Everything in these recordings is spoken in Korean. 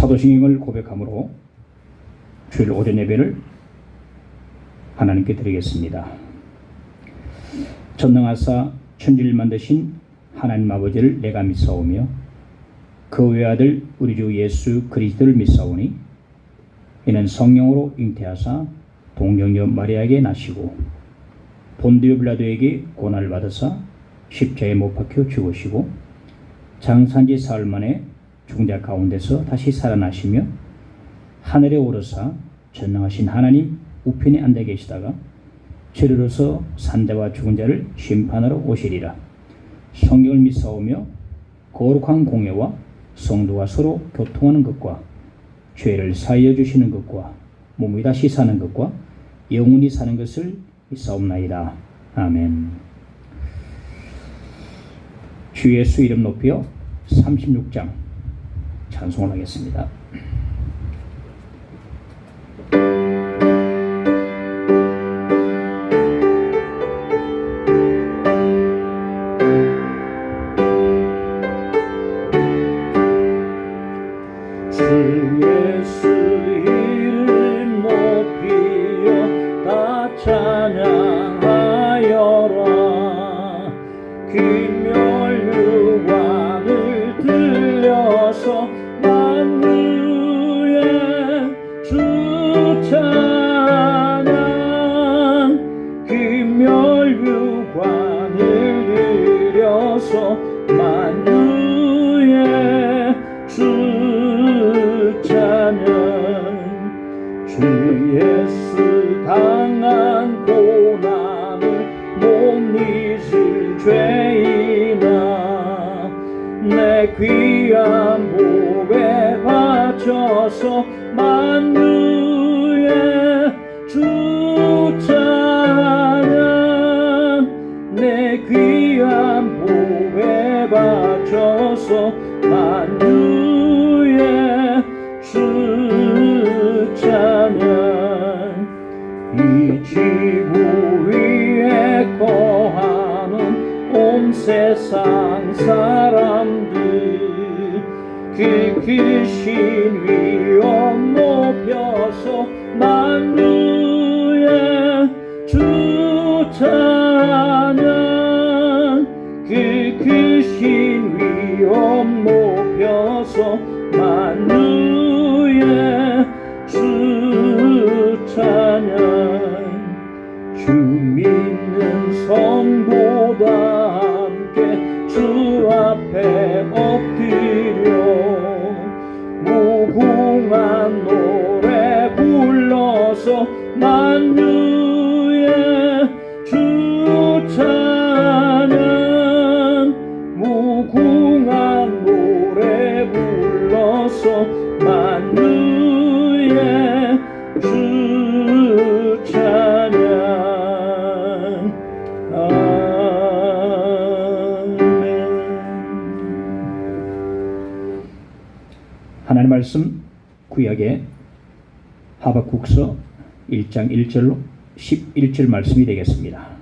사도신경을 고백함으로 주일 오전 예배를 하나님께 드리겠습니다. 전능하사 천지를 만드신 하나님 아버지를 내가 믿사오며 그 외아들 우리 주 예수 그리스도를 믿사오니 이는 성령으로 잉태하사 동정녀 마리아에게 나시고 본디오 빌라도에게 고난을 받으사 십자가에 못 박혀 죽으시고 장사한지 사흘 만에 죽은 자 가운데서 다시 살아나시며 하늘에 오르사 전능하신 하나님 우편에 앉아 계시다가 저리로서 산자와 죽은 자를 심판하러 오시리라. 성경을 믿사오며 거룩한 공예와 성도가 서로 교통하는 것과 죄를 사하여 주시는 것과 몸이 다시 사는 것과 영원히 사는 것을 믿사옵나이다. 아멘. 주 예수 이름 높여 36장 찬송을 하겠습니다. 귀한 복에 바쳐서 만유의 주 찬양 내 귀한 복에 바쳐서 만유의 주 찬양 이 지구 위에 거하는 온 세상 사람들 깊으신 위엄 높여서 만유의 주 찬양 깊으신 위엄 높여서 만유의 주 찬양 주 믿는 성도다 함께 주 앞에 엎드려 무궁한 노래 불러서 만유의 주 찬양 무궁한 노래 불러서 만유의 주 찬양 하나님 말씀 구약의 하박국서 1장 1절로 11절 말씀이 되겠습니다.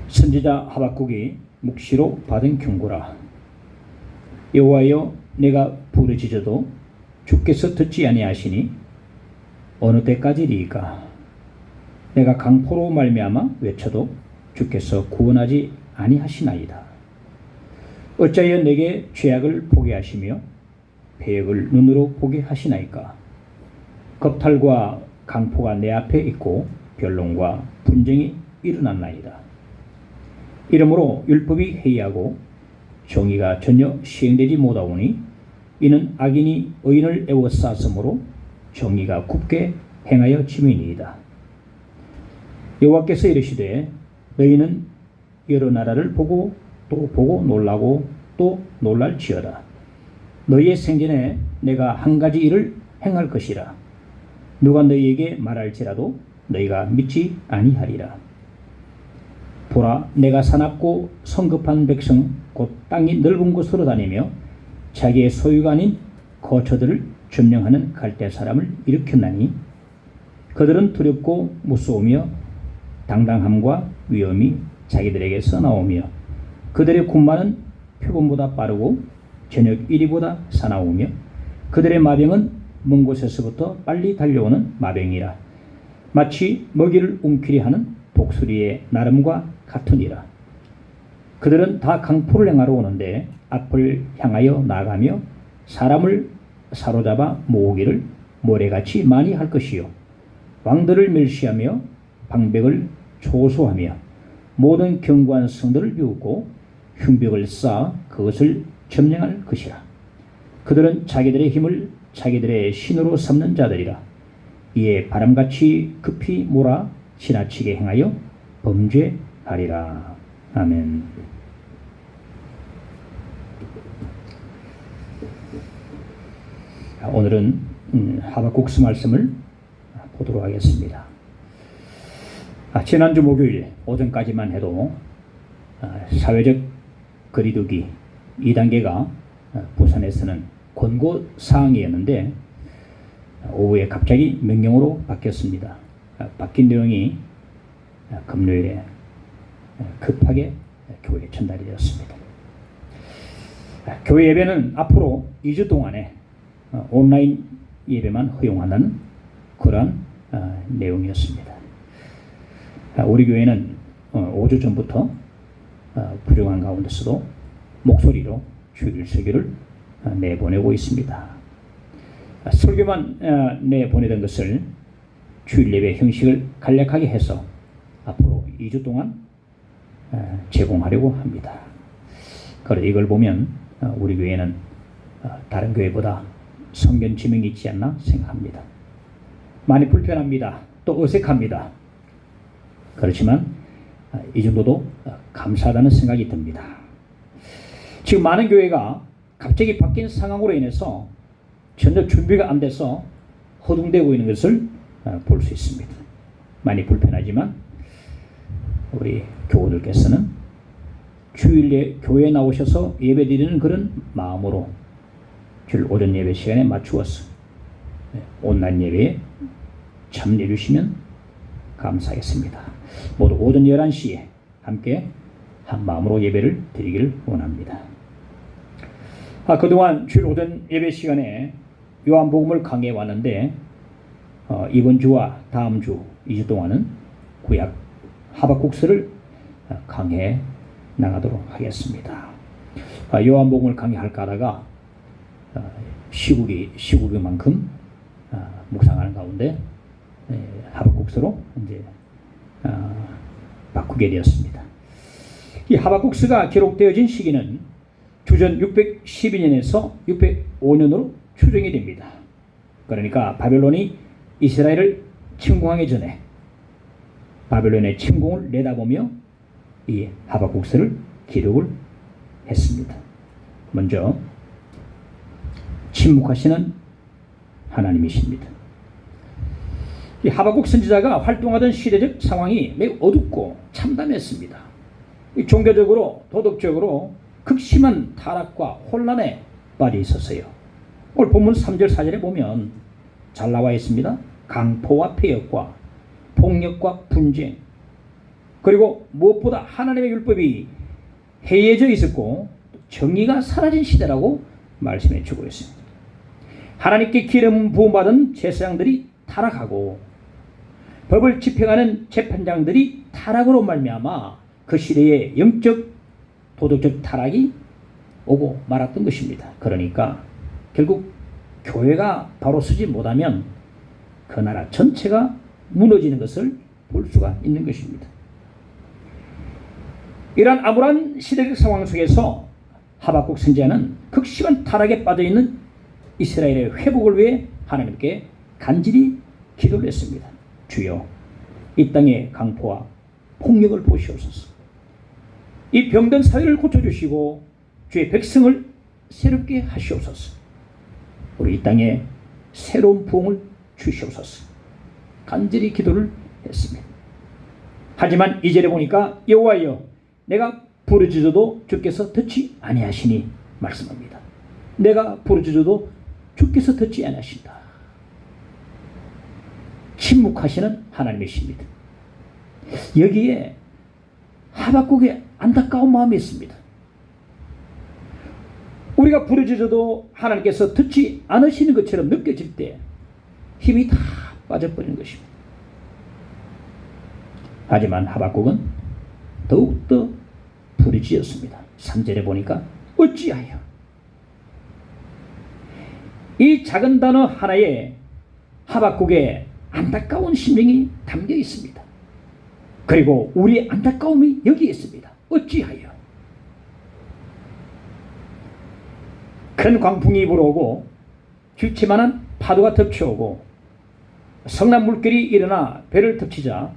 선지자 하박국이 묵시로 받은 경고라. 여호와여 내가 부르짖어도 주께서 듣지 아니하시니 어느 때까지리이까. 내가 강포로 말미암아 외쳐도 주께서 구원하지 아니하시나이다. 어찌하여 내게 죄악을 보게 하시며 배역을 눈으로 보게 하시나이까. 겁탈과 강포가 내 앞에 있고 변론과 분쟁이 일어났나이다. 이러므로 율법이 해이하고 정의가 전혀 시행되지 못하오니 이는 악인이 의인을 애워쌌으므로 정의가 굽게 행하여 짐이니이다. 여호와께서 이르시되 너희는 여러 나라를 보고 또 보고 놀라고 또 놀랄지어다. 너희의 생전에 내가 한 가지 일을 행할 것이라. 누가 너희에게 말할지라도 너희가 믿지 아니하리라. 보라, 내가 사납고 성급한 백성 곧 땅이 넓은 곳으로 다니며 자기의 소유가 아닌 거처들을 점령하는 갈대 사람을 일으켰나니 그들은 두렵고 무서우며 당당함과 위엄이 자기들에게서 나오며 그들의 군마는 표범보다 빠르고 저녁 이리보다 사나우며 그들의 마병은 먼 곳에서부터 빨리 달려오는 마병이라. 마치 먹이를 움키리 하는 독수리의 나름과 같으니라. 그들은 다 강포를 행하러 오는데 앞을 향하여 나가며 사람을 사로잡아 모으기를 모래같이 많이 할 것이요 왕들을 멸시하며 방백을 초소하며 모든 견고한 성들을 비웃고 흉벽을 쌓아 그것을 점령할 것이라. 그들은 자기들의 힘을 자기들의 신으로 삼는 자들이라. 이에 바람같이 급히 몰아 지나치게 행하여 범죄하리라. 아멘. 오늘은 하박국서 말씀을 보도록 하겠습니다. 지난주 목요일 오전까지만 해도 사회적 거리두기 2단계가 부산에서는 권고사항이었는데 오후에 갑자기 명령으로 바뀌었습니다. 바뀐 내용이 금요일에 급하게 교회에 전달이 되었습니다. 교회 예배는 앞으로 2주 동안에 온라인 예배만 허용한다는 그러한 내용이었습니다. 우리 교회는 5주 전부터 부족한 가운데서도 목소리로 주일 설교를 내보내고 있습니다. 설교만 내보내던 것을 주일 예배 형식을 간략하게 해서 앞으로 2주 동안 제공하려고 합니다. 그런데 이걸 보면 우리 교회는 다른 교회보다 성경 지명이 있지 않나 생각합니다. 많이 불편합니다. 또 어색합니다. 그렇지만 이 정도도 감사하다는 생각이 듭니다. 지금 많은 교회가 갑자기 바뀐 상황으로 인해서 전혀 준비가 안 돼서 허둥대고 있는 것을 볼 수 있습니다. 많이 불편하지만 우리 교우들께서는 주일에 교회에 나오셔서 예배드리는 그런 마음으로 주일 오전 예배 시간에 맞추어서 온라인 예배에 참여해 주시면 감사하겠습니다. 모두 오전 11시에 함께 한 마음으로 예배를 드리기를 원합니다. 그동안 주일 오전 예배 시간에 요한복음을 강해해 왔는데 이번 주와 다음 주 2주 동안은 구약 하박국서를 강해해 나가도록 하겠습니다. 요한복음을 강해할까 하다가 시국이만큼 묵상하는 가운데 하박국서로 이제 바꾸게 되었습니다. 이 하박국서가 기록되어진 시기는 주전 612년에서 605년으로 추정이 됩니다. 그러니까 바벨론이 이스라엘을 침공하기 전에 바벨론의 침공을 내다보며 이 하박국서를 기록을 했습니다. 먼저 침묵하시는 하나님이십니다. 이 하박국 선지자가 활동하던 시대적 상황이 매우 어둡고 참담했습니다. 이 종교적으로 도덕적으로 극심한 타락과 혼란에 빠져 있었어요. 오늘 본문 3절 4절에 보면 잘 나와 있습니다. 강포와 폐역과 폭력과 분쟁, 그리고 무엇보다 하나님의 율법이 해이해져 있었고 정의가 사라진 시대라고 말씀해 주고 있습니다. 하나님께 기름 부음받은 제사장들이 타락하고 법을 집행하는 재판장들이 타락으로 말미암아 그 시대에 영적 도덕적 타락이 오고 말았던 것입니다. 그러니까 결국 교회가 바로 서지 못하면 그 나라 전체가 무너지는 것을 볼 수가 있는 것입니다. 이러한 암울한 시대적 상황 속에서 하박국 선지자는 극심한 타락에 빠져있는 이스라엘의 회복을 위해 하나님께 간절히 기도를 했습니다. 주여, 이 땅의 강포와 폭력을 보시옵소서. 이 병든 사회를 고쳐주시고 주의 백성을 새롭게 하시옵소서. 우리 이 땅에 새로운 부흥을 주시옵소서. 간절히 기도를 했습니다. 하지만 2절에 보니까 여호와여, 내가 부르짖어도 주께서 듣지 아니하시니 말씀합니다. 내가 부르짖어도 주께서 듣지 아니하신다. 침묵하시는 하나님이십니다. 여기에 하박국의 안타까운 마음이 있습니다. 우리가 부르짖어도 하나님께서 듣지 않으시는 것처럼 느껴질 때 힘이 다 빠져버리는 것입니다. 하지만 하박국은 더욱더 부르짖었습니다. 3절에 보니까 어찌하여, 이 작은 단어 하나에 하박국의 안타까운 심령이 담겨 있습니다. 그리고 우리의 안타까움이 여기에 있습니다. 어찌하여. 큰 광풍이 불어오고 주체만한 파도가 덮쳐오고 성난 물결이 일어나 배를 덮치자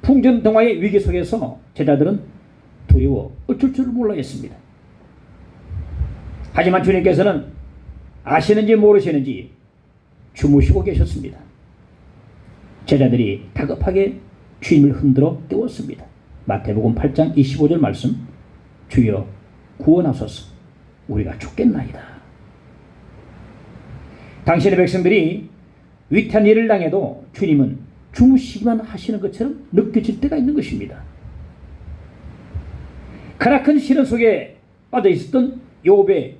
풍전등화의 위기 속에서 제자들은 두려워 어쩔 줄 몰라했습니다. 하지만 주님께서는 아시는지 모르시는지 주무시고 계셨습니다. 제자들이 다급하게 주님을 흔들어 깨웠습니다. 마태복음 8장 25절 말씀, 주여 구원하소서, 우리가 죽겠나이다. 당신의 백성들이 위태한 일을 당해도 주님은 주무시기만 하시는 것처럼 느껴질 때가 있는 것입니다. 크나큰 시련 속에 빠져 있었던 욥의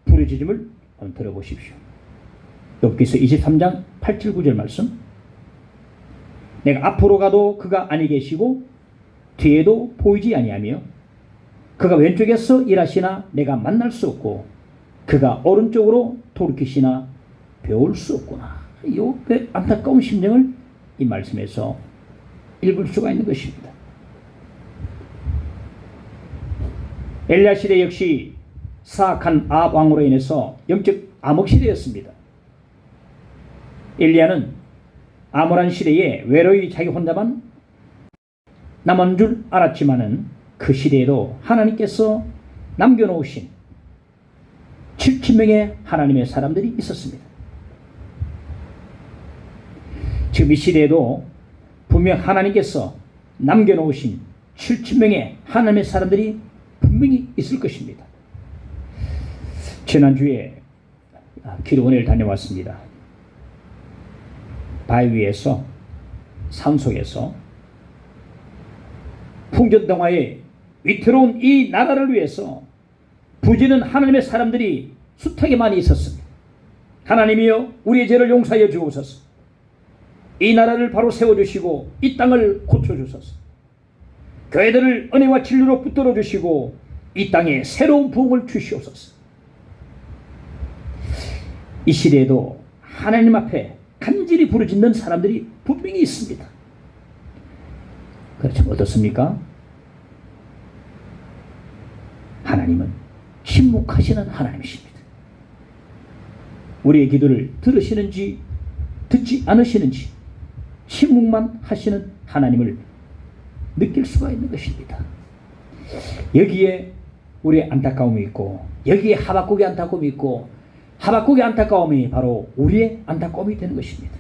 부르짖음을 한번 들어보십시오. 욥기서 23장 8절 9절 말씀, 내가 앞으로 가도 그가 아니 계시고 뒤에도 보이지 아니하며 그가 왼쪽에서 일하시나 내가 만날 수 없고 그가 오른쪽으로 돌이키시나 배울 수 없구나. 욥의 안타까운 심정을 이 말씀에서 읽을 수가 있는 것입니다. 엘리야 시대 역시 사악한 아합 왕으로 인해서 영적 암흑 시대였습니다. 엘리야는 암울한 시대에 외로이 자기 혼자만 남은 줄 알았지만은 그 시대에도 하나님께서 남겨놓으신 7,000명의 하나님의 사람들이 있었습니다. 지금 이 시대에도 분명 하나님께서 남겨놓으신 7,000명의 하나님의 사람들이 분명히 있을 것입니다. 지난주에 기도원회를 다녀왔습니다. 바위 위에서, 산속에서 풍전등화의 위태로운 이 나라를 위해서 부지는 하나님의 사람들이 숱하게 많이 있었습니다. 하나님이여 우리의 죄를 용서하여 주옵소서. 이 나라를 바로 세워주시고 이 땅을 고쳐주소서. 교회들을 은혜와 진리로 붙들어 주시고 이 땅에 새로운 부흥을 주시옵소서. 이 시대에도 하나님 앞에 간절히 부르짖는 사람들이 분명히 있습니다. 그렇지만 어떻습니까? 하나님은 침묵하시는 하나님이십니다. 우리의 기도를 들으시는지 듣지 않으시는지 침묵만 하시는 하나님을 느낄 수가 있는 것입니다. 여기에 우리의 안타까움이 있고 여기에 하박국의 안타까움이 있고 하박국의 안타까움이 바로 우리의 안타까움이 되는 것입니다.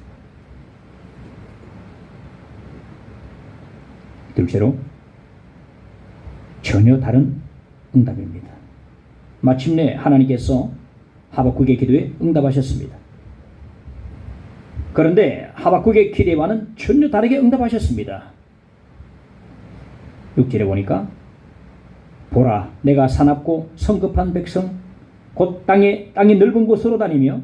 둘째로 전혀 다른 응답입니다. 마침내 하나님께서 하박국의 기도에 응답하셨습니다. 그런데 하박국의 기대와는 전혀 다르게 응답하셨습니다. 6절에 보니까 보라, 내가 사납고 성급한 백성 곧 땅이 넓은 곳으로 다니며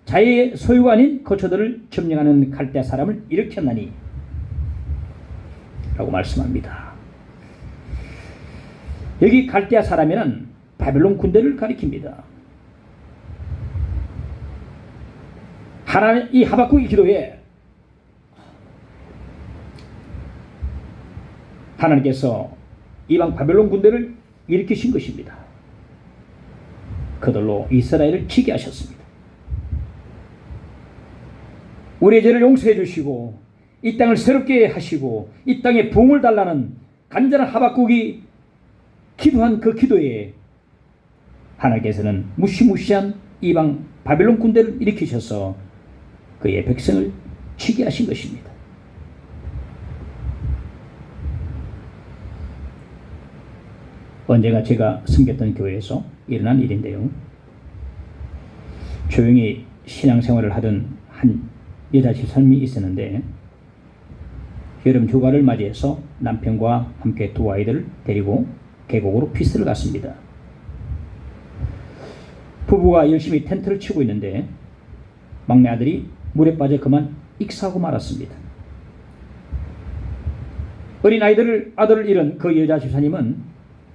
자기의 소유가 아닌 거처들을 점령하는 갈대아 사람을 일으켰나니 라고 말씀합니다. 여기 갈대아 사람에는 바벨론 군대를 가리킵니다. 하나님, 이 하박국의 기도에 하나님께서 이방 바벨론 군대를 일으키신 것입니다. 그들로 이스라엘을 치게 하셨습니다. 우리의 죄를 용서해 주시고 이 땅을 새롭게 하시고 이 땅에 부흥을 달라는 간절한 하박국이 기도한 그 기도에 하나님께서는 무시무시한 이방 바벨론 군대를 일으키셔서 그의 백성을 치게 하신 것입니다. 언제가 제가 섬겼던 교회에서 일어난 일인데요. 조용히 신앙생활을 하던 한 여자 집사님이 있었는데 여름 휴가를 맞이해서 남편과 함께 두 아이들을 데리고 계곡으로 피스를 갔습니다. 부부가 열심히 텐트를 치고 있는데 막내 아들이 물에 빠져 그만 익사하고 말았습니다. 어린 아들을 잃은 그 여자 집사님은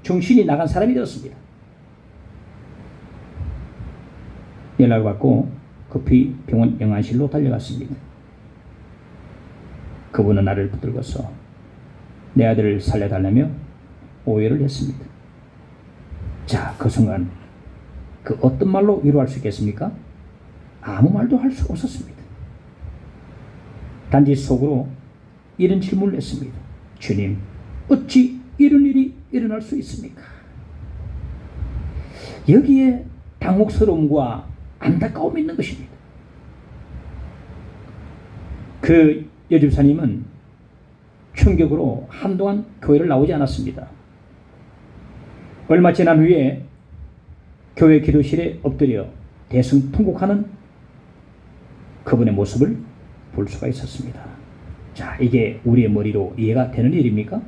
정신이 나간 사람이 되었습니다. 연락을 받고 급히 병원 영안실로 달려갔습니다. 그분은 나를 붙들고서 내 아들을 살려달라며 오해를 했습니다. 자, 그 순간 그 어떤 말로 위로할 수 있겠습니까? 아무 말도 할 수 없었습니다. 단지 속으로 이런 질문을 했습니다. 주님, 어찌 이런 일이 일어날 수 있습니까? 여기에 당혹스러움과 안타까움이 있는 것입니다. 그 여집사님은 충격으로 한동안 교회를 나오지 않았습니다. 얼마 지난 후에 교회 기도실에 엎드려 대성통곡하는 그분의 모습을 볼 수가 있었습니다. 자, 이게 우리의 머리로 이해가 되는 일입니까?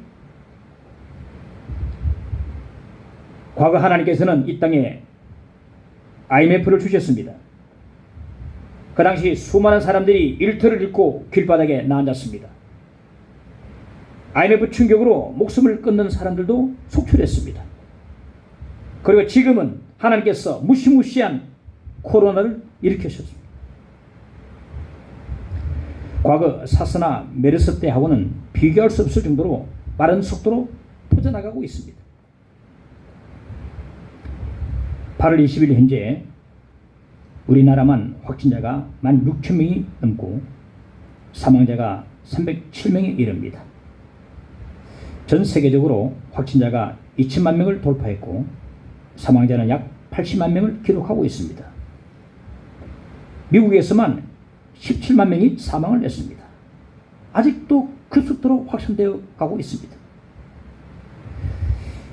과거 하나님께서는 이 땅에 IMF를 주셨습니다. 그 당시 수많은 사람들이 일터를 잃고 길바닥에 나앉았습니다. IMF 충격으로 목숨을 끊는 사람들도 속출했습니다. 그리고 지금은 하나님께서 무시무시한 코로나를 일으키셨습니다. 과거 사스나 메르스 때하고는 비교할 수 없을 정도로 빠른 속도로 퍼져나가고 있습니다. 8월 20일 현재 우리나라만 확진자가 16,000명이 넘고 사망자가 307명에 이릅니다. 전 세계적으로 확진자가 2천만 명을 돌파했고 사망자는 약 80만 명을 기록하고 있습니다. 미국에서만 17만 명이 사망을 했습니다. 아직도 급속도로 확산되어 가고 있습니다.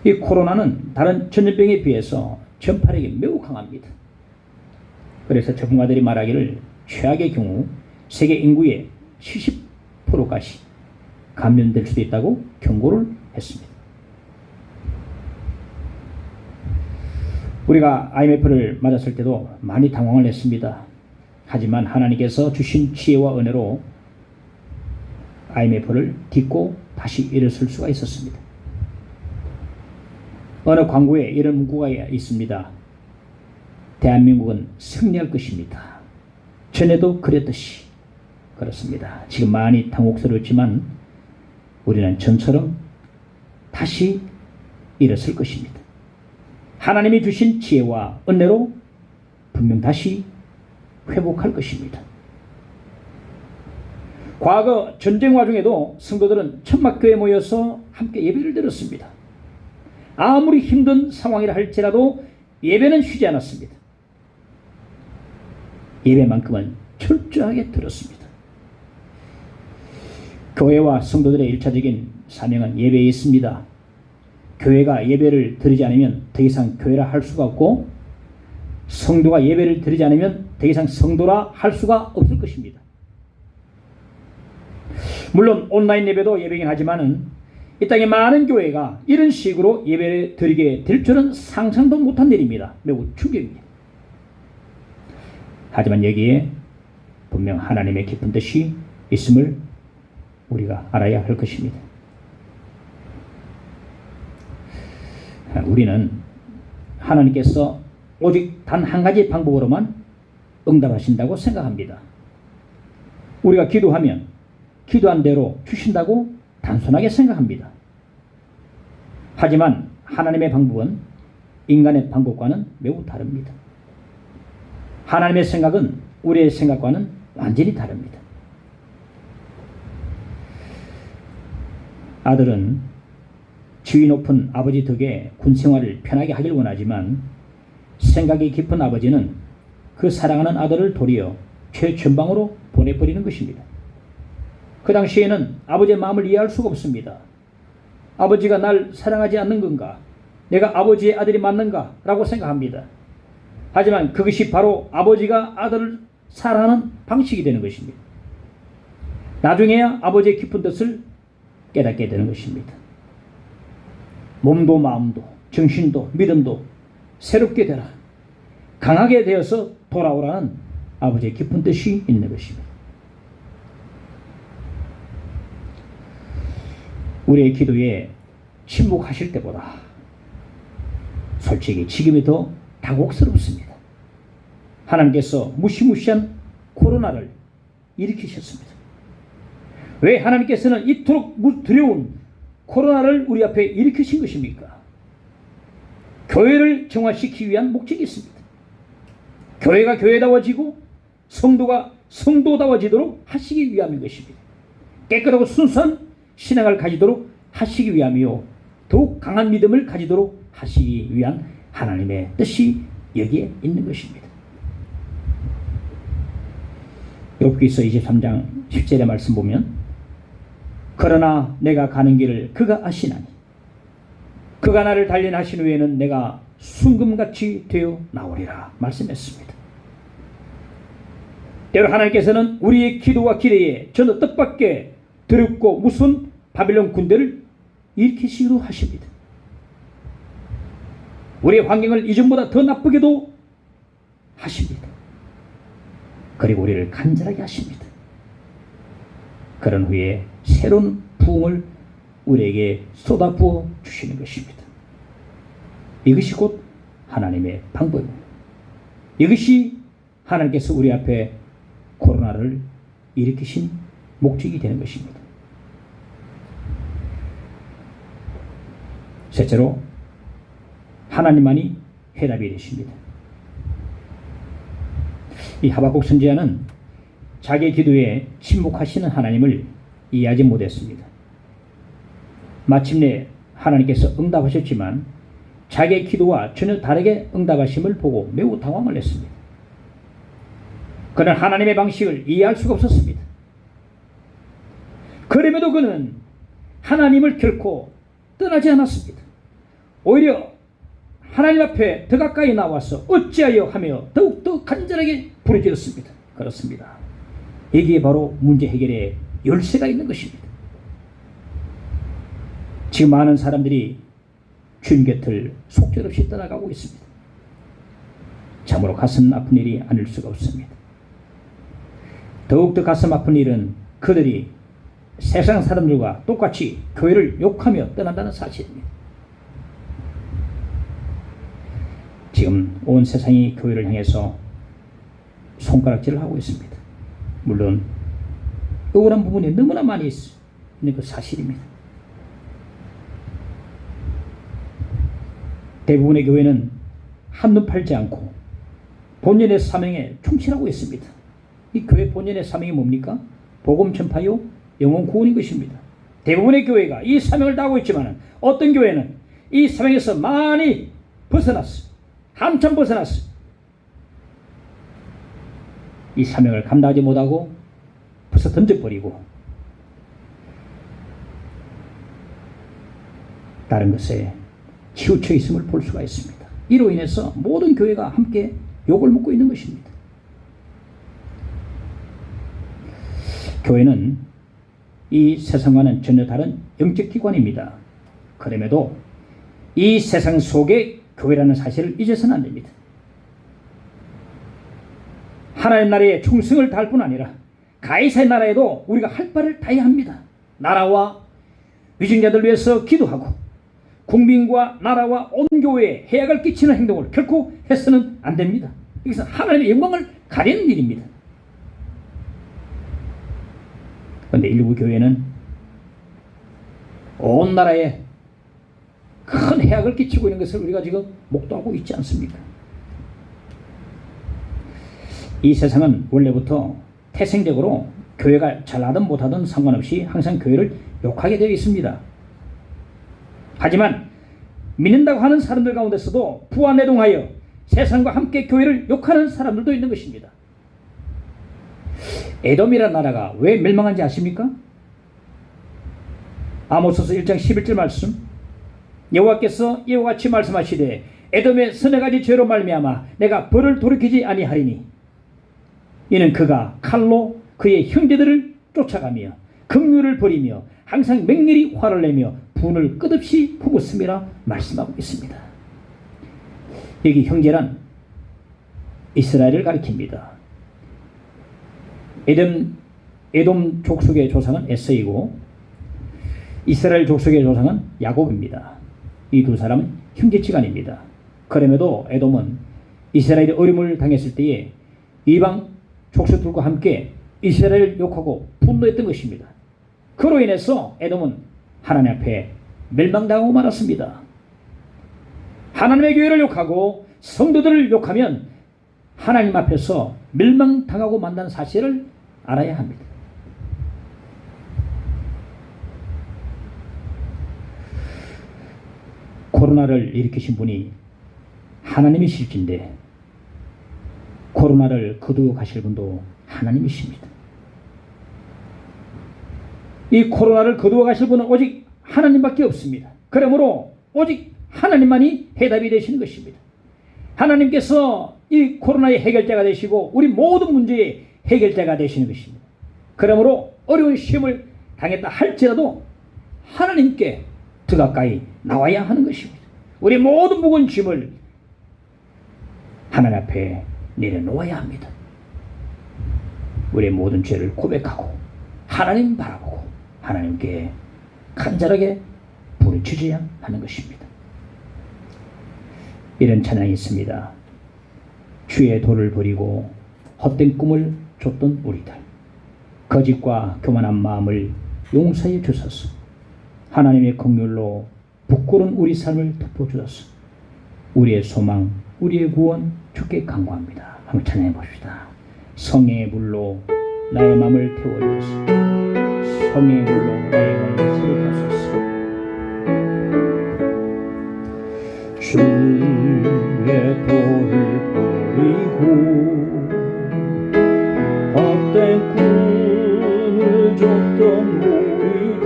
이 코로나는 다른 전염병에 비해서 전파력이 매우 강합니다. 그래서 전문가들이 말하기를 최악의 경우 세계 인구의 70%까지 감염될 수도 있다고 경고를 했습니다. 우리가 IMF를 맞았을 때도 많이 당황을 했습니다. 하지만 하나님께서 주신 지혜와 은혜로 IMF를 딛고 다시 일어설 수가 있었습니다. 어느 광고에 이런 문구가 있습니다. 대한민국은 승리할 것입니다. 전에도 그랬듯이. 그렇습니다. 지금 많이 당혹스럽지만 우리는 전처럼 다시 일어설 것입니다. 하나님이 주신 지혜와 은혜로 분명 다시 회복할 것입니다. 과거 전쟁 와중에도 성도들은 천막교회에 모여서 함께 예배를 드렸습니다. 아무리 힘든 상황이라 할지라도 예배는 쉬지 않았습니다. 예배만큼은 철저하게 드렸습니다. 교회와 성도들의 1차적인 사명은 예배에 있습니다. 교회가 예배를 드리지 않으면 더 이상 교회라 할 수가 없고 성도가 예배를 드리지 않으면 더 이상 성도라 할 수가 없을 것입니다. 물론 온라인 예배도 예배긴 하지만은 이 땅에 많은 교회가 이런 식으로 예배를 드리게 될 줄은 상상도 못한 일입니다. 매우 충격입니다. 하지만 여기에 분명 하나님의 깊은 뜻이 있음을 우리가 알아야 할 것입니다. 우리는 하나님께서 오직 단 한 가지 방법으로만 응답하신다고 생각합니다. 우리가 기도하면 기도한 대로 주신다고 단순하게 생각합니다. 하지만 하나님의 방법은 인간의 방법과는 매우 다릅니다. 하나님의 생각은 우리의 생각과는 완전히 다릅니다. 아들은 지위 높은 아버지 덕에 군 생활을 편하게 하길 원하지만 생각이 깊은 아버지는 그 사랑하는 아들을 도리어 최전방으로 보내버리는 것입니다. 그 당시에는 아버지의 마음을 이해할 수가 없습니다. 아버지가 날 사랑하지 않는 건가? 내가 아버지의 아들이 맞는가? 라고 생각합니다. 하지만 그것이 바로 아버지가 아들을 사랑하는 방식이 되는 것입니다. 나중에야 아버지의 깊은 뜻을 깨닫게 되는 것입니다. 몸도 마음도 정신도 믿음도 새롭게 되라. 강하게 되어서 돌아오라는 아버지의 깊은 뜻이 있는 것입니다. 우리의 기도에 침묵하실 때보다 솔직히 지금이 더 다곡스럽습니다. 하나님께서 무시무시한 코로나를 일으키셨습니다. 왜 하나님께서는 이토록 두려운 코로나를 우리 앞에 일으키신 것입니까? 교회를 정화시키기 위한 목적이 있습니다. 교회가 교회다워지고 성도가 성도다워지도록 하시기 위함인 것입니다. 깨끗하고 순수한 신앙을 가지도록 하시기 위함이요, 더욱 강한 믿음을 가지도록 하시기 위한 하나님의 뜻이 여기에 있는 것입니다. 욥기서 23장 10절의 말씀 보면, 그러나 내가 가는 길을 그가 아시나니 그가 나를 단련하신 후에는 내가 순금같이 되어 나오리라 말씀했습니다. 때로 하나님께서는 우리의 기도와 기대에 전혀 뜻밖의 두렵고 무서운 바빌론 군대를 일으키시기도 하십니다. 우리의 환경을 이전보다 더 나쁘게도 하십니다. 그리고 우리를 간절하게 하십니다. 그런 후에 새로운 부흥을 우리에게 쏟아부어 주시는 것입니다. 이것이 곧 하나님의 방법입니다. 이것이 하나님께서 우리 앞에 코로나를 일으키신 목적이 되는 것입니다. 셋째로, 하나님만이 해답이 되십니다. 이 하박국 선지자는 자기의 기도에 침묵하시는 하나님을 이해하지 못했습니다. 마침내 하나님께서 응답하셨지만 자기의 기도와 전혀 다르게 응답하심을 보고 매우 당황을 했습니다. 그는 하나님의 방식을 이해할 수가 없었습니다. 그럼에도 그는 하나님을 결코 떠나지 않았습니다. 오히려 하나님 앞에 더 가까이 나와서 어찌하여 하며 더욱더 간절하게 부르짖었습니다. 그렇습니다. 여기에 바로 문제 해결의 열쇠가 있는 것입니다. 지금 많은 사람들이 주님 곁을 속절없이 떠나가고 있습니다. 참으로 가슴 아픈 일이 아닐 수가 없습니다. 더욱더 가슴 아픈 일은 그들이 세상 사람들과 똑같이 교회를 욕하며 떠난다는 사실입니다. 지금 온 세상이 교회를 향해서 손가락질을 하고 있습니다. 물론 억울한 부분이 너무나 많이 있는 그 사실입니다. 대부분의 교회는 한눈 팔지 않고 본연의 사명에 충실하고 있습니다. 이 교회 본연의 사명이 뭡니까? 복음 전파요, 영혼 구원인 것입니다. 대부분의 교회가 이 사명을 다하고 있지만 어떤 교회는 이 사명에서 많이 벗어났어. 한참 벗어났어. 이 사명을 감당하지 못하고 벌써 던져버리고 다른 것에 치우쳐 있음을 볼 수가 있습니다. 이로 인해서 모든 교회가 함께 욕을 먹고 있는 것입니다. 교회는 이 세상과는 전혀 다른 영적 기관입니다. 그럼에도 이 세상 속에 교회라는 사실을 잊어서는 안 됩니다. 하나님 나라에 충성을 다할 뿐 아니라 가이사의 나라에도 우리가 할 바를 다해야 합니다. 나라와 위증자들 위해서 기도하고 국민과 나라와 온 교회에 해악을 끼치는 행동을 결코 해서는 안 됩니다. 이것은 하나님의 영광을 가리는 일입니다. 그런데 일부 교회는 온 나라에 큰 해악을 끼치고 있는 것을 우리가 지금 목도하고 있지 않습니까? 이 세상은 원래부터 태생적으로 교회가 잘하든 못하든 상관없이 항상 교회를 욕하게 되어 있습니다. 하지만 믿는다고 하는 사람들 가운데서도 부안해동하여 세상과 함께 교회를 욕하는 사람들도 있는 것입니다. 에돔이라는 나라가 왜 멸망한지 아십니까? 아모스서 1장 11절 말씀, 여호와께서 이와 같이 말씀하시되 에돔의 서너 가지 죄로 말미암아 내가 벌을 돌이키지 아니하리니 이는 그가 칼로 그의 형제들을 쫓아가며 긍휼을 버리며 항상 맹렬히 화를 내며 분을 끝없이 품었음이라 말씀하고 있습니다. 여기 형제란 이스라엘을 가리킵니다. 에돔 족속의 조상은 에서이고 이스라엘 족속의 조상은 야곱입니다. 이 두 사람은 형제지간입니다. 그럼에도 에돔은 이스라엘이 어려움을 당했을 때에 이방 족속들과 함께 이스라엘을 욕하고 분노했던 것입니다. 그로 인해서 에돔은 하나님 앞에 멸망당하고 말았습니다. 하나님의 교회를 욕하고 성도들을 욕하면 하나님 앞에서 멸망당하고 만다는 사실을 알아야 합니다. 코로나를 일으키신 분이 하나님이실진데 코로나를 거두어 가실 분도 하나님이십니다. 이 코로나를 거두어 가실 분은 오직 하나님밖에 없습니다. 그러므로 오직 하나님만이 해답이 되시는 것입니다. 하나님께서 이 코로나의 해결자가 되시고 우리 모든 문제의 해결자가 되시는 것입니다. 그러므로 어려운 시험을 당했다 할지라도 하나님께 더 가까이 나와야 하는 것입니다. 우리 모든 무거운 짐을 하나님 앞에 내려놓아야 합니다. 우리의 모든 죄를 고백하고 하나님 바라보고 하나님께 간절하게 부르짖어야 하는 것입니다. 이런 찬양이 있습니다. 주의 도를 버리고 헛된 꿈을 쫓던 우리들, 거짓과 교만한 마음을 용서해 주소서. 하나님의 긍휼로 부끄러운 우리 삶을 덮어주소서. 우리의 소망, 우리의 구원 주께 간구합니다. 한번 찬양해 봅시다. 성령의 불로 나의 마음을 태워주소서. 성령의 불로 나의 마음을 새롭게 하소서. 주의 도를 버리고 헛된 꿈을 줬던 우리들,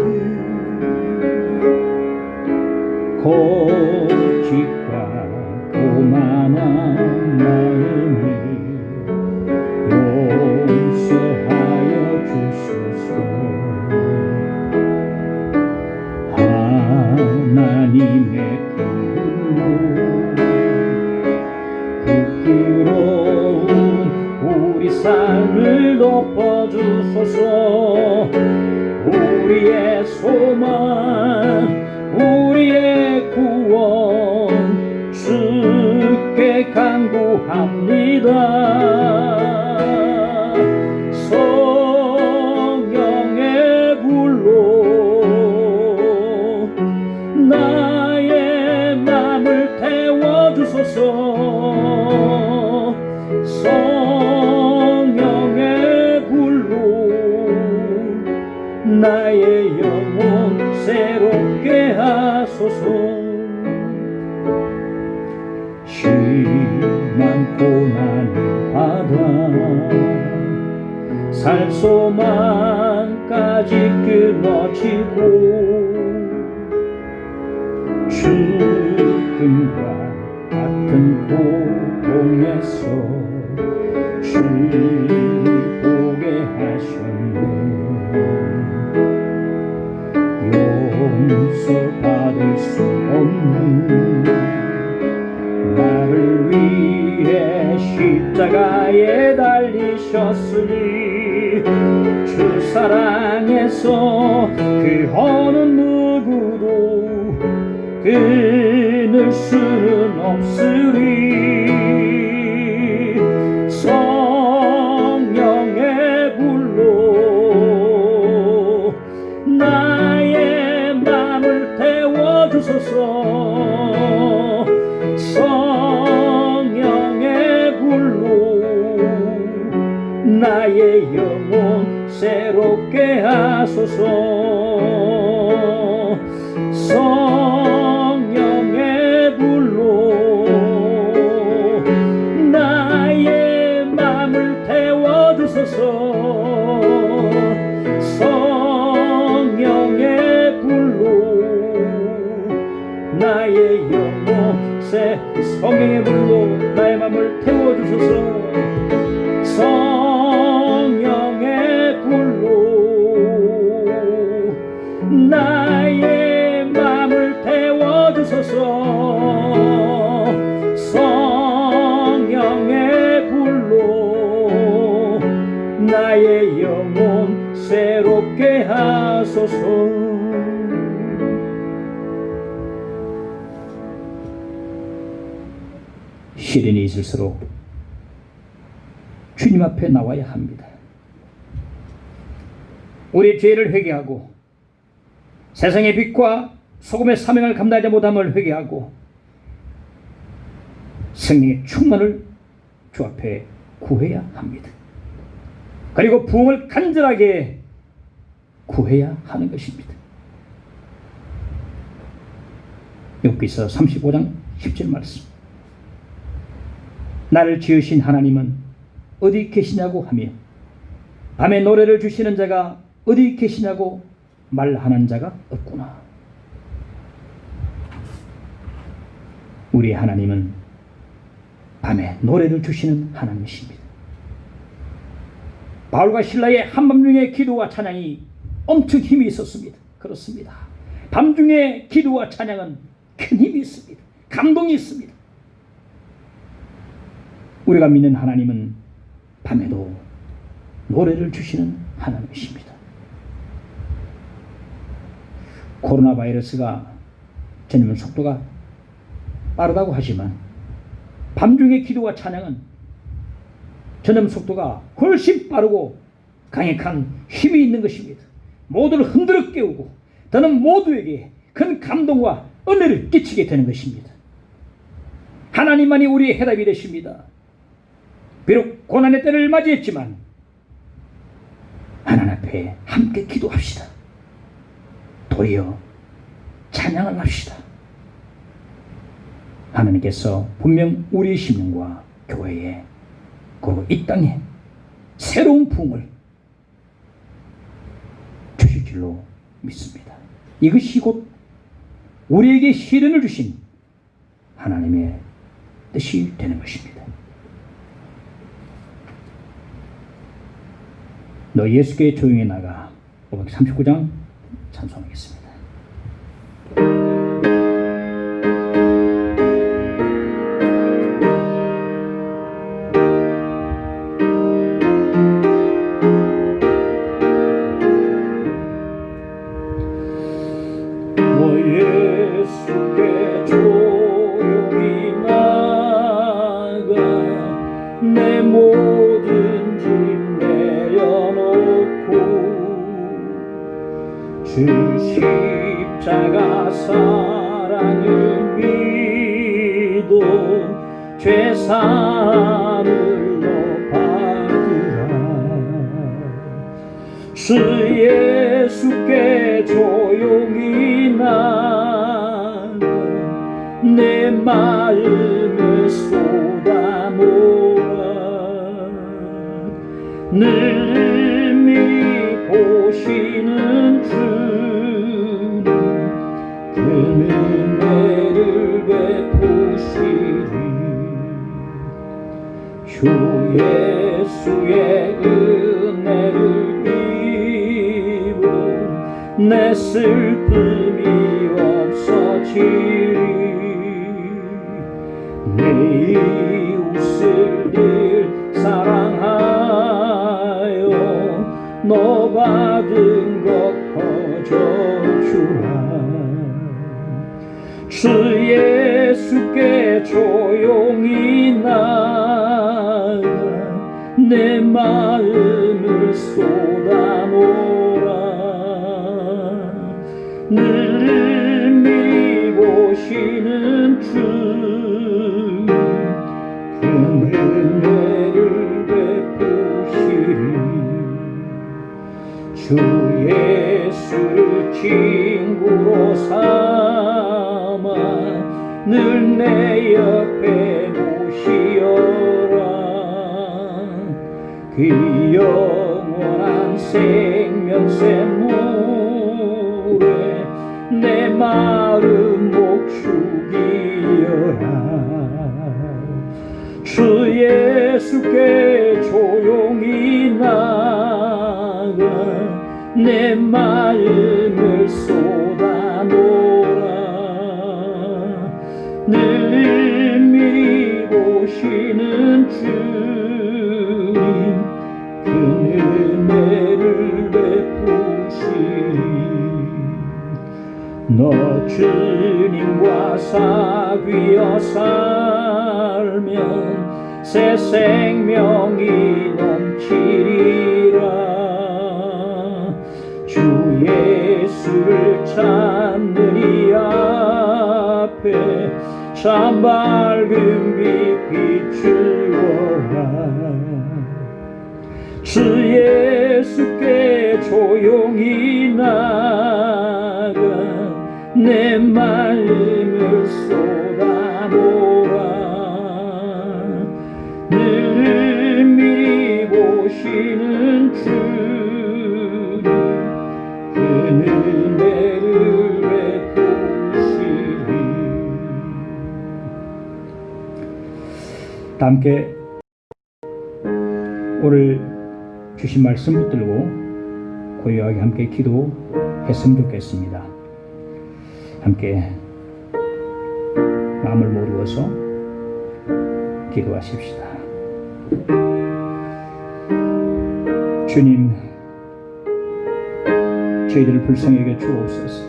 거짓과 교만한 마음을 용서하여 주소서. 하나님의 부끄러운 우리 삶을 덮어주소서. 우리의 소망, 우리의 구원 주께 간구합니다. 성령의 불로 나의 맘을 태워주소서. 성령의 불로 나의 영혼 새롭게 하소서. 심한 고난을 받아 살 소망까지 끊어지고 죽음과 같은 고통에서 주를 보게 하셨네. 용서받을 수 없는 나를 위해 십자가에 달리셨으니 주 사랑에서 그 어느 누구도 끊을 수는 없으리. 성령의 불로 나의 맘을 태워주소서. 성령의 불로 나의 영혼 새롭게 하소서. 성령의 불로 나의 맘을 태워주소서. 성령의 불로 나의 영혼 성령의 불로 나의 맘을 태워주소서. 성령의 불로 외롭게 하소서. 시련이 있을수록 주님 앞에 나와야 합니다. 우리의 죄를 회개하고 세상의 빛과 소금의 사명을 감당하지 못함을 회개하고 성령의 충만을 주 앞에 구해야 합니다. 그리고 부흥을 간절하게 구해야 하는 것입니다. 욥기서 35장 10절 말씀. 나를 지으신 하나님은 어디 계시냐고 하며 밤에 노래를 주시는 자가 어디 계시냐고 말하는 자가 없구나. 우리 하나님은 밤에 노래를 주시는 하나님이십니다. 바울과 신라의 한밤중의 기도와 찬양이 엄청 힘이 있었습니다. 그렇습니다. 밤중의 기도와 찬양은 큰 힘이 있습니다. 감동이 있습니다. 우리가 믿는 하나님은 밤에도 노래를 주시는 하나님이십니다. 코로나 바이러스가 전염 속도가 빠르다고 하지만 밤중의 기도와 찬양은 전염 속도가 훨씬 빠르고 강력한 힘이 있는 것입니다. 모두를 흔들어 깨우고 더는 모두에게 큰 감동과 은혜를 끼치게 되는 것입니다. 하나님만이 우리의 해답이 되십니다. 비록 고난의 때를 맞이했지만 하나님 앞에 함께 기도합시다. 도리어 찬양을 합시다. 하나님께서 분명 우리의 심령과 교회에 그리고 이 땅에 새로운 부흥을 주실 줄로 믿습니다. 이것이 곧 우리에게 시련을 주신 하나님의 뜻이 되는 것입니다. 너 예수께 조용히 나가 539장 찬송하겠습니다. 너 예수께 조용히 나가 내 모든 짐 내려놓고 주 십자가 사랑을 믿어 죄사함을 너 받으라. 주 예수께 조용히 나가 내 마음을 쏟아놓아. 늘 보시는 주님 그 은혜를 베푸시리. 주 예수의 은혜를 입어 내 슬픔이 없어지리. 내 이웃을 늘 사랑하여 너 받은 것 거저주라. 주 예수께 조용히 나가 내 마음을 쏟아놓아. 늘 보시는 주님 그 은혜를 베푸시리. 주 예수를 친구로 삼아 늘 내 옆에 모시어라. 그 영원한 생명새 물에 내 마음 목축이여라. 주 예수께 조용히 나가 내 마음을 쏟아놓아. 늘 미리 보시는 주님 그 은혜를 베푸 너 주님과 사귀어 살면 새 생명이 넘치리라. 주 예수를 찾는 이 앞에 참 밝은 빛 비추어라. 주 예수께 조용히 나가 내 마음을 쏟아놓아. 늘 미리 보시는 주님 그 은혜를 베푸시리. 다 함께 오늘 주신 말씀 붙들고 고요하게 함께 기도했으면 좋겠습니다. 함께 마음을 모르어서 기도하십시다. 주님, 저희들을 불쌍히 여겨 주옵소서.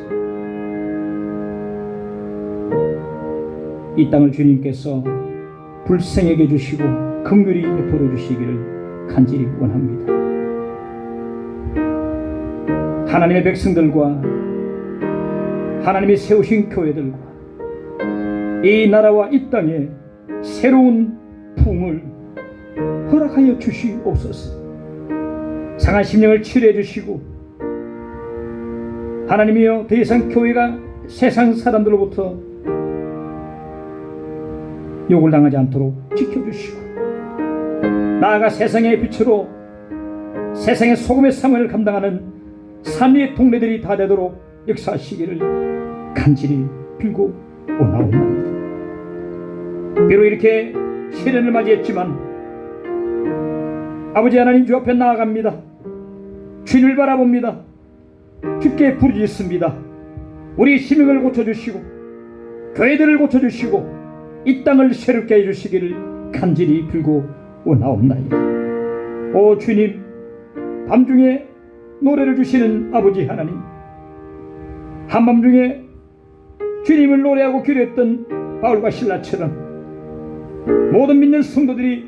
이 땅을 주님께서 불쌍히 여겨 주시고 긍휼히 베풀어 주시기를 간절히 원합니다. 하나님의 백성들과 하나님이 세우신 교회들과 이 나라와 이 땅에 새로운 부흥을 허락하여 주시옵소서. 상한 심령을 치료해 주시고 하나님이여 더 이상 교회가 세상 사람들로부터 욕을 당하지 않도록 지켜주시고 나아가 세상의 빛으로 세상의 소금의 사명을 감당하는 산리의 동네들이 다 되도록 역사하시기를 간절히 빌고 원하옵나이다. 비록 이렇게 시련을 맞이했지만 아버지 하나님 주 앞에 나아갑니다. 주님을 바라봅니다. 주께 부르짖습니다. 우리 심령을 고쳐주시고 교회들을 고쳐주시고 이 땅을 새롭게 해주시기를 간절히 빌고 원하옵나이다. 오 주님, 밤중에 노래를 주시는 아버지 하나님, 한밤중에 주님을 노래하고 기도했던 바울과 실라처럼 모든 믿는 성도들이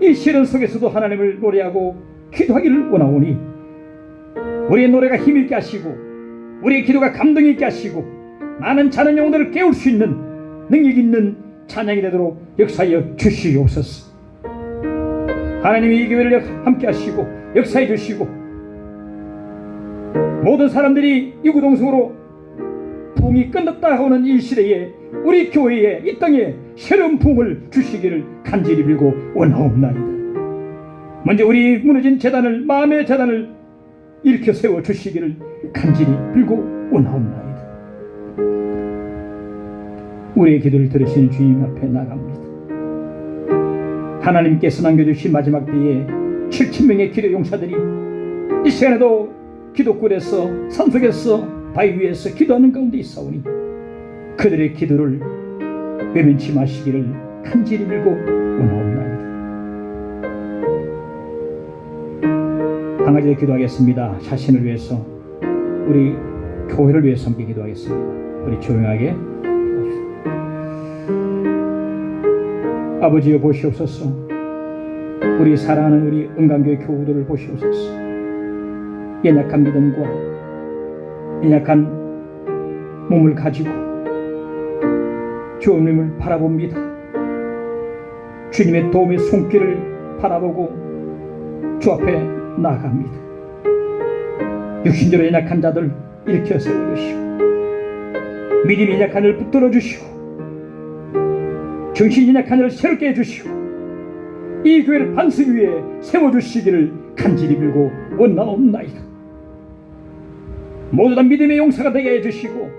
이 시련 속에서도 하나님을 노래하고 기도하기를 원하오니 우리의 노래가 힘있게 하시고 우리의 기도가 감동 있게 하시고 많은 자는 영혼들을 깨울 수 있는 능력 있는 찬양이 되도록 역사하여 주시옵소서. 하나님이 이 교회를 함께 하시고 역사해 주시고 모든 사람들이 이구동성으로 부흥이 끝났다 하는 이 시대에 우리 교회에 이 땅에 새로운 부흥을 주시기를 간절히 빌고 원하옵나이다. 먼저 우리 무너진 재단을, 마음의 재단을 일으켜 세워 주시기를 간절히 빌고 원하옵나이다. 우리의 기도를 들으시는 주님 앞에 나갑니다. 하나님께서 남겨주신 마지막 때에 7,000명의 기도 용사들이 이 시간에도 기도굴에서 산속에서 바위 위에서 기도하는 가운데 있사오니 그들의 기도를 외면치 마시기를 간절히 빌고 원하옵나이다. 한 가지 더 기도하겠습니다. 자신을 위해서, 우리 교회를 위해서 함께 기도하겠습니다. 우리 조용하게 아버지여 보시옵소서. 우리 사랑하는 우리 은강교회 교우들을 보시옵소서. 연약한 믿음과 연약한 몸을 가지고 주님을 바라봅니다. 주님의 도움의 손길을 바라보고 주 앞에 나아갑니다. 육신적으로 연약한 자들 일으켜 세워주시고 믿음이 연약한 자를 붙들어 주시고 정신이 연약한 자를 새롭게 해주시고 이 교회를 반석 위에 세워주시기를 간절히 빌고 원하옵나이다. 모두 다 믿음의 용사가 되게 해주시고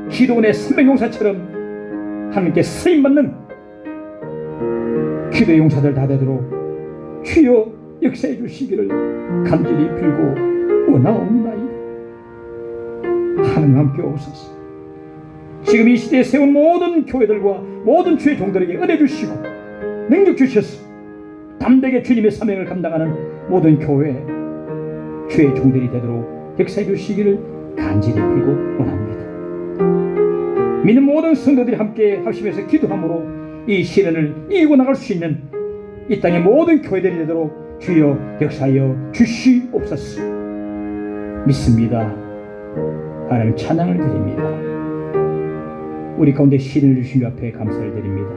기도원의 선배용사처럼 하나님께 쓰임받는 기도의 용사들 다 되도록 주여 역사해 주시기를 간절히 빌고 원하옵나이다. 하나님 함께 오소서. 지금 이 시대에 세운 모든 교회들과 모든 주의 종들에게 은혜 주시고 능력 주셔서 담대하게 주님의 사명을 감당하는 모든 교회 주의 종들이 되도록 역사해 주시기를 간절히 빌고 원합니다. 믿는 모든 성도들이 함께 합심해서 기도함으로 이 시련을 이기고 나갈 수 있는 이 땅의 모든 교회들이 되도록 주여 역사하여 주시옵소서. 믿습니다. 하나님 찬양을 드립니다. 우리 가운데 시련을 주신 주 앞에 감사를 드립니다.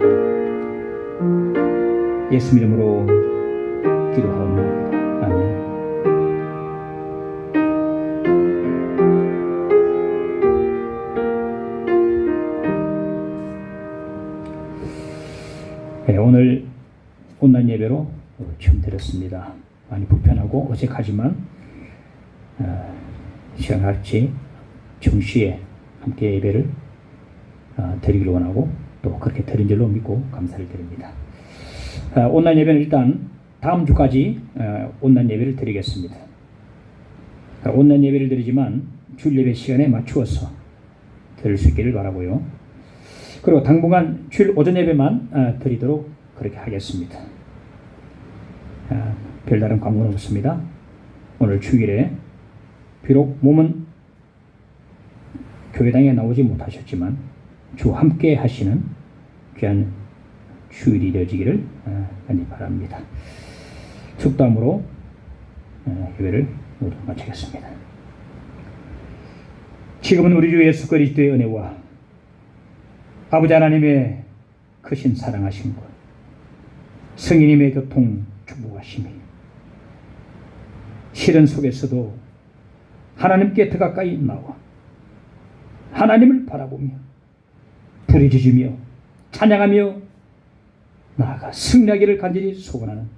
예수 이름으로 기도하옵나이다. 아멘. 네, 오늘 온라인 예배로 처음 드렸습니다. 많이 불편하고 어색하지만 시간 같이 정시에 함께 예배를 드리기를 원하고 또 그렇게 드린 줄로 믿고 감사를 드립니다. 온라인 예배는 일단 다음 주까지 온라인 예배를 드리겠습니다. 온라인 예배를 드리지만 주일 예배 시간에 맞추어서 드릴 수 있기를 바라고요. 그리고 당분간 주일 오전 예배만 드리도록 그렇게 하겠습니다. 별다른 광고는 없습니다. 오늘 주일에 비록 몸은 교회당에 나오지 못하셨지만 주 함께 하시는 귀한 주일이 되어지기를 간절히 바랍니다. 축도함으로 예배를 모두 마치겠습니다. 지금은 우리 주 예수 그리스도의 은혜와 아버지 하나님의 크신 사랑하심과 성령님의 교통 축복하심이 시련 속에서도 하나님께 더 가까이 나와 하나님을 바라보며 부르짖으며 찬양하며 나아가 승리하기를 간절히 소원하는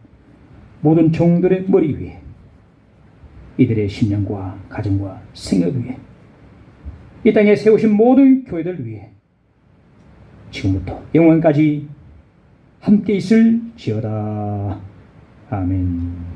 모든 종들의 머리 위에 이들의 신령과 가정과 생업 위에 이 땅에 세우신 모든 교회들 위에 지금부터 영원까지 함께 있을지어다. 아멘.